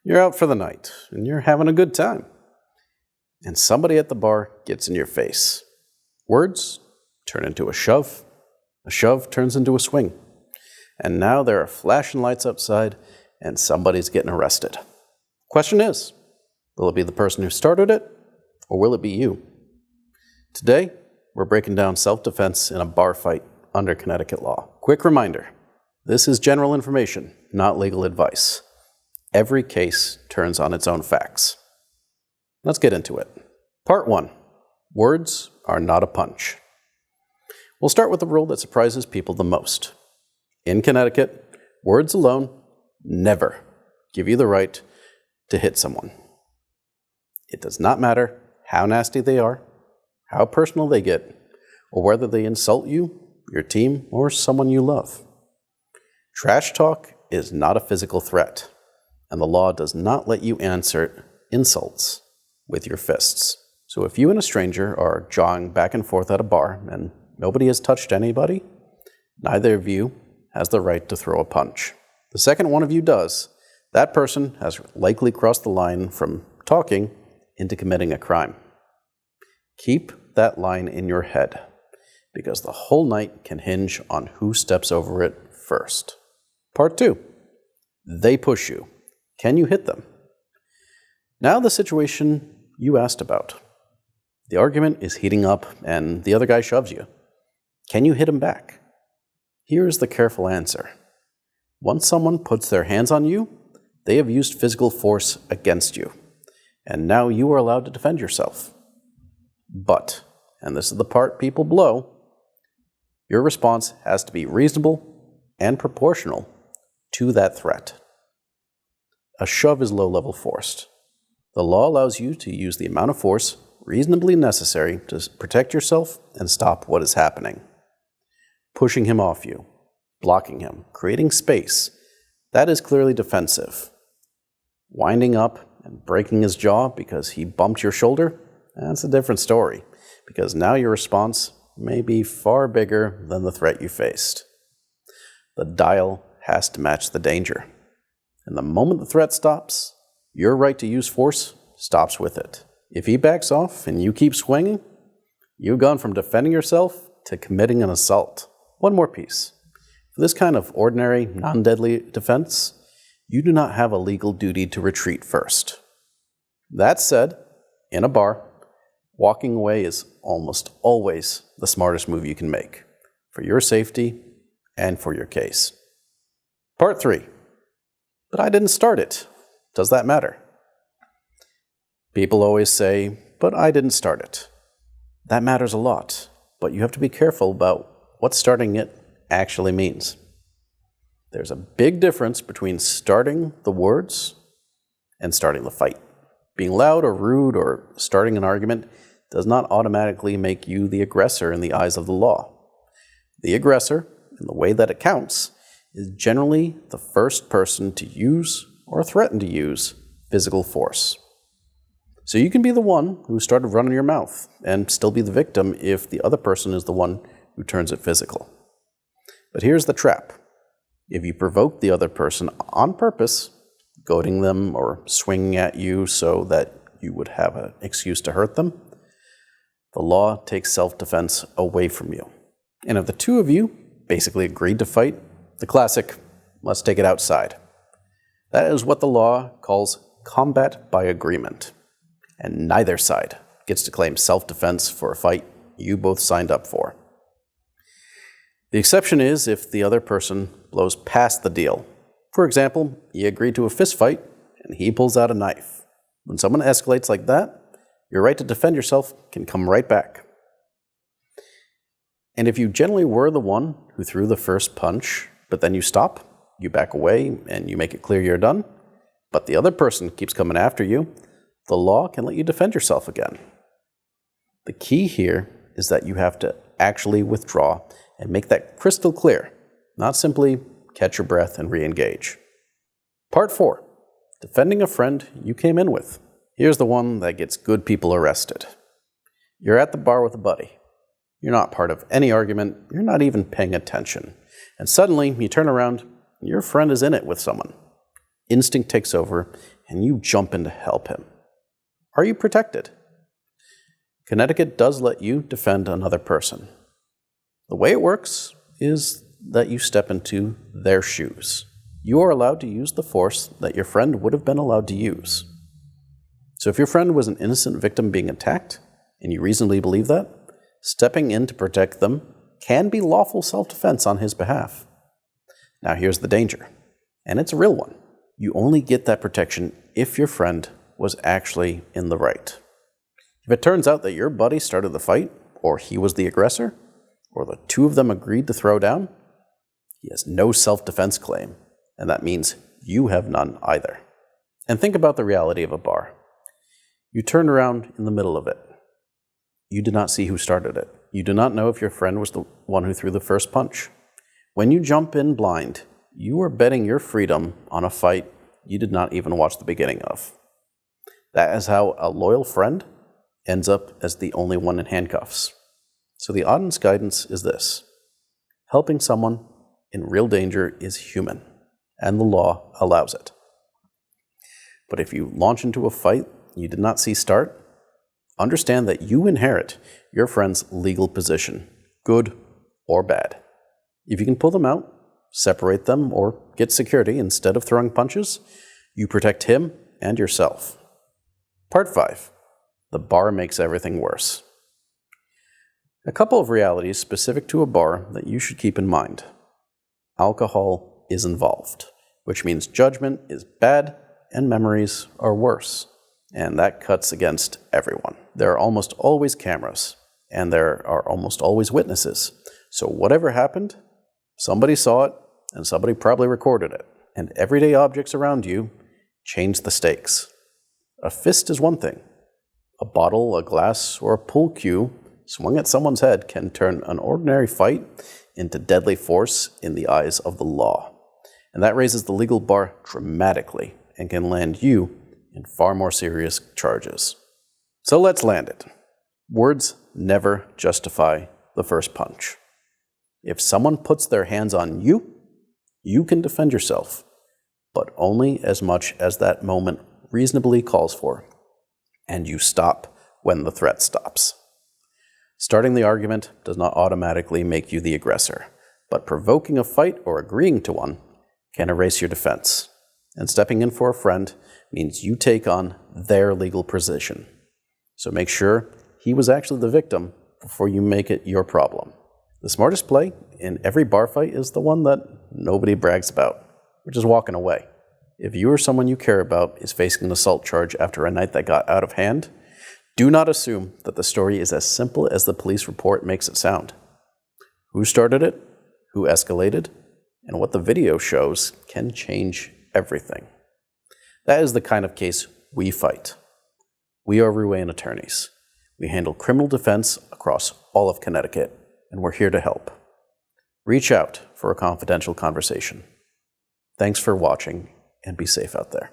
You're out for the night, and you're having a good time. And somebody at the bar gets in your face. Words turn into a shove turns into a swing. And now there are flashing lights outside, and somebody's getting arrested. Question is, will it be the person who started it, or will it be you? Today, we're breaking down self-defense in a bar fight under Connecticut law. Quick reminder, this is general information, not legal advice. Every case turns on its own facts. Let's get into it. Part 1. Words are not a punch. We'll start with the rule that surprises people the most. In Connecticut, words alone never give you the right to hit someone. It does not matter how nasty they are, how personal they get, or whether they insult you, your team, or someone you love. Trash talk is not a physical threat, and the law does not let you answer insults with your fists. So if you and a stranger are jawing back and forth at a bar and nobody has touched anybody, neither of you has the right to throw a punch. The second one of you does, that person has likely crossed the line from talking into committing a crime. Keep that line in your head, because the whole night can hinge on who steps over it first. Part 2. They push you. Can you hit them? Now the situation you asked about. The argument is heating up and the other guy shoves you. Can you hit him back? Here's the careful answer. Once someone puts their hands on you, they have used physical force against you, and now you are allowed to defend yourself. But, and this is the part people blow, your response has to be reasonable and proportional to that threat. A shove is low-level force. The law allows you to use the amount of force reasonably necessary to protect yourself and stop what is happening. Pushing him off you, blocking him, creating space, that is clearly defensive. Winding up and breaking his jaw because he bumped your shoulder, that's a different story, because now your response may be far bigger than the threat you faced. The dial has to match the danger. And the moment the threat stops, your right to use force stops with it. If he backs off and you keep swinging, you've gone from defending yourself to committing an assault. One more piece. For this kind of ordinary, non-deadly defense, you do not have a legal duty to retreat first. That said, in a bar, walking away is almost always the smartest move you can make, for your safety and for your case. Part 3. But I didn't start it. Does that matter? People always say, but I didn't start it. That matters a lot, but you have to be careful about what starting it actually means. There's a big difference between starting the words and starting the fight. Being loud or rude or starting an argument does not automatically make you the aggressor in the eyes of the law. The aggressor, in the way that it counts, is generally the first person to use or threaten to use physical force. So you can be the one who started running your mouth and still be the victim if the other person is the one who turns it physical. But here's the trap. If you provoke the other person on purpose, goading them or swinging at you so that you would have an excuse to hurt them, the law takes self-defense away from you. And if the two of you basically agreed to fight, the classic, let's take it outside. That is what the law calls combat by agreement. And neither side gets to claim self-defense for a fight you both signed up for. The exception is if the other person blows past the deal. For example, you agreed to a fist fight and he pulls out a knife. When someone escalates like that, your right to defend yourself can come right back. And if you generally were the one who threw the first punch, but then you stop, you back away, and you make it clear you're done, but the other person keeps coming after you, the law can let you defend yourself again. The key here is that you have to actually withdraw and make that crystal clear, not simply catch your breath and re-engage. Part 4. Defending a friend you came in with. Here's the one that gets good people arrested. You're at the bar with a buddy. You're not part of any argument. You're not even paying attention. And suddenly, you turn around, and your friend is in it with someone. Instinct takes over, and you jump in to help him. Are you protected? Connecticut does let you defend another person. The way it works is that you step into their shoes. You are allowed to use the force that your friend would have been allowed to use. So if your friend was an innocent victim being attacked, and you reasonably believe that, stepping in to protect them can be lawful self-defense on his behalf. Now here's the danger, and it's a real one. You only get that protection if your friend was actually in the right. If it turns out that your buddy started the fight, or he was the aggressor, or the two of them agreed to throw down, he has no self-defense claim, and that means you have none either. And think about the reality of a bar. You turned around in the middle of it. You did not see who started it. You do not know if your friend was the one who threw the first punch. When you jump in blind, you are betting your freedom on a fight you did not even watch the beginning of. That is how a loyal friend ends up as the only one in handcuffs. So the audience guidance is this: helping someone in real danger is human, and the law allows it. But if you launch into a fight you did not see start, understand that you inherit your friend's legal position, good or bad. If you can pull them out, separate them, or get security instead of throwing punches, you protect him and yourself. Part 5. The bar makes everything worse. A couple of realities specific to a bar that you should keep in mind. Alcohol is involved, which means judgment is bad and memories are worse. And that cuts against everyone. There are almost always cameras, and there are almost always witnesses. So whatever happened, somebody saw it, and somebody probably recorded it. And everyday objects around you change the stakes. A fist is one thing. A bottle, a glass, or a pool cue swung at someone's head can turn an ordinary fight into deadly force in the eyes of the law. And that raises the legal bar dramatically and can land you in far more serious charges. So let's land it. Words never justify the first punch. If someone puts their hands on you, you can defend yourself, but only as much as that moment reasonably calls for, and you stop when the threat stops. Starting the argument does not automatically make you the aggressor, but provoking a fight or agreeing to one can erase your defense. And stepping in for a friend means you take on their legal position. So make sure he was actually the victim before you make it your problem. The smartest play in every bar fight is the one that nobody brags about, which is walking away. If you or someone you care about is facing an assault charge after a night that got out of hand, do not assume that the story is as simple as the police report makes it sound. Who started it, who escalated, and what the video shows can change everything. That is the kind of case we fight. We are Ruane attorneys. We handle criminal defense across all of Connecticut, and we're here to help. Reach out for a confidential conversation. Thanks for watching, and be safe out there.